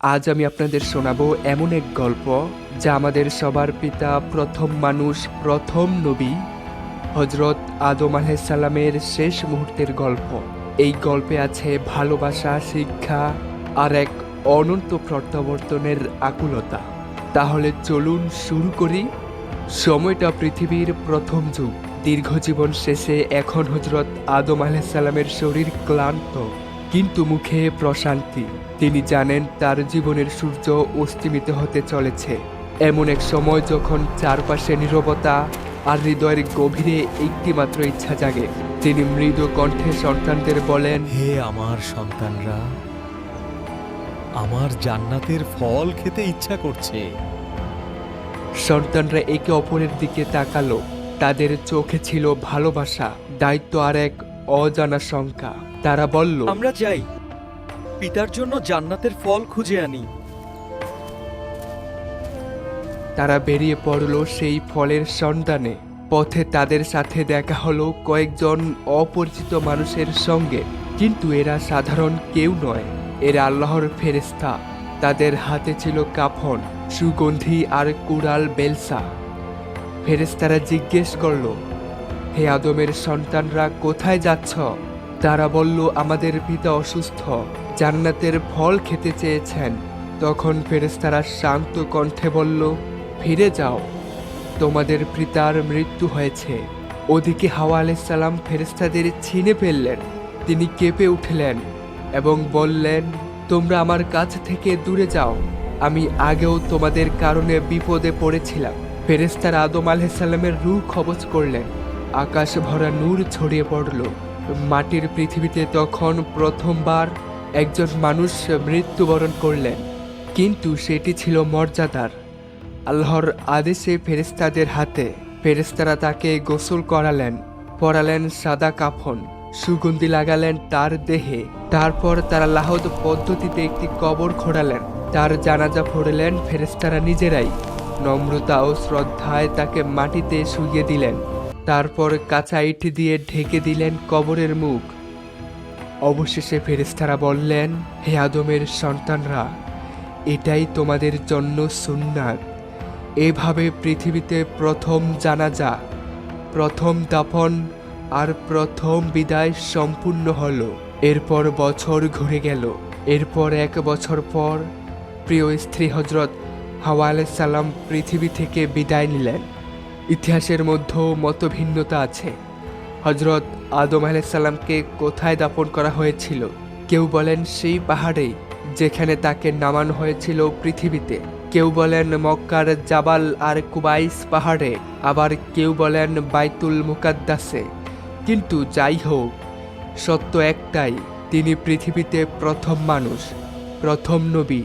আজ আমি আপনাদের শোনাবো এমন এক গল্প যা আমাদের সবার পিতা, প্রথম মানুষ, প্রথম নবী হজরত আদম আলাইহিসসালামের শেষ মুহূর্তের গল্প। এই গল্পে আছে ভালোবাসা, শিক্ষা আর এক অনন্ত প্রত্যাবর্তনের আকুলতা। তাহলে চলুন শুরু করি। সময়টা পৃথিবীর প্রথম যুগ। দীর্ঘ জীবন শেষে এখন হজরত আদম আলাইহিসসালামের শরীর ক্লান্ত, কিন্তু মুখে প্রশান্তি। তিনি জানেন তার জীবনের সূর্য অস্তমিত হতে চলেছে। এমন এক সময় যখন চারপাশে নীরবতা আর হৃদয়ের গভীরে একটিমাত্র ইচ্ছা জাগে। তিনি মৃদু কণ্ঠে সন্তানদের বলেন, হে আমার সন্তানরা, আমার জান্নাতের ফল খেতে ইচ্ছা করছে। সন্তানরা একে অপরের দিকে তাকালো। তাদের চোখে ছিল ভালোবাসা, দায়িত্ব আর এক অজানা শঙ্কা। তারা বলল, আমরা যাই, পিতার জন্য জান্নাতের ফল খুঁজে আনি। তারা বেরিয়ে পড়ল সেই ফলের সন্ধানে। পথে তাদের সাথে দেখা হলো কয়েকজন অপরিচিত মানুষের সঙ্গে, কিন্তু এরা সাধারণ কেউ নয়, এরা আল্লাহর ফেরেশতা। তাদের হাতে ছিল কাফন, সুগন্ধি আর কুড়াল বেলসা। ফেরেশতারা জিজ্ঞেস করল, হে আদমের সন্তানরা, কোথায় যাচ্ছ? তারা বলল, আমাদের পিতা অসুস্থ, জান্নাতের ফল খেতে চেয়েছেন। তখন ফেরেশতারা শান্ত কণ্ঠে বলল, ফিরে যাও, তোমাদের পিতার মৃত্যু হয়েছে। ওদিকে হাওয়া আলাইহিস সালাম ফেরেশতাদের ছিনে ফেললেন। তিনি কেঁপে উঠলেন এবং বললেন, তোমরা আমার কাছ থেকে দূরে যাও, আমি আগেও তোমাদের কারণে বিপদে পড়েছিলাম। ফেরেশতারা আদম আলাইহিস সালামের রূহ কবজ করলেন। আকাশ ভরা নূর ছড়িয়ে পড়ল। মাটির পৃথিবীতে তখন প্রথমবার একজন মানুষ মৃত্যুবরণ করলেন, কিন্তু সেটি ছিল মর্যাদার। আল্লাহর আদেশে ফেরেশতাদের হাতে। ফেরেশতারা তাকে গোসল করালেন, পরালেন সাদা কাফন, সুগন্ধি লাগালেন তার দেহে। তারপর তারা লাহদ পদ্ধতিতে একটি কবর খোঁড়ালেন। তার জানাজা পড়লেন ফেরেশতারা নিজেরাই। নম্রতা ও শ্রদ্ধায় তাকে মাটিতে শুইয়ে দিলেন। তারপর কাঁচা ইট দিয়ে ঢেকে দিলেন কবরের মুখ। অবশেষে ফেরেশতারা বললেন, হে আদমের সন্তানরা, এটাই তোমাদের জন্য সুন্নাত। এভাবে পৃথিবীতে প্রথম জানাজা, প্রথম দাফন আর প্রথম বিদায় সম্পূর্ণ হলো। এরপর বছর ঘুরে গেল। এরপর 1 বছর পর প্রিয় স্ত্রী হজরত হাওয়া আলাইহিস সালাম পৃথিবী থেকে বিদায় নিলেন। ইতিহাসের মধ্যেও মতভিন্নতা আছে। হজরত আদম আলাইহিস সালামকে কোথায় দাফন করা হয়েছিল? কেউ বলেন সেই পাহাড়েই যেখানে তাকে নামানো হয়েছিল পৃথিবীতে। কেউ বলেন মক্কার জাবাল আর কুবাইস পাহাড়ে, আবার কেউ বলেন বাইতুল মুকাদ্দাসে। কিন্তু যাই হোক, সত্য একটাই, তিনি পৃথিবীতে প্রথম মানুষ, প্রথম নবী।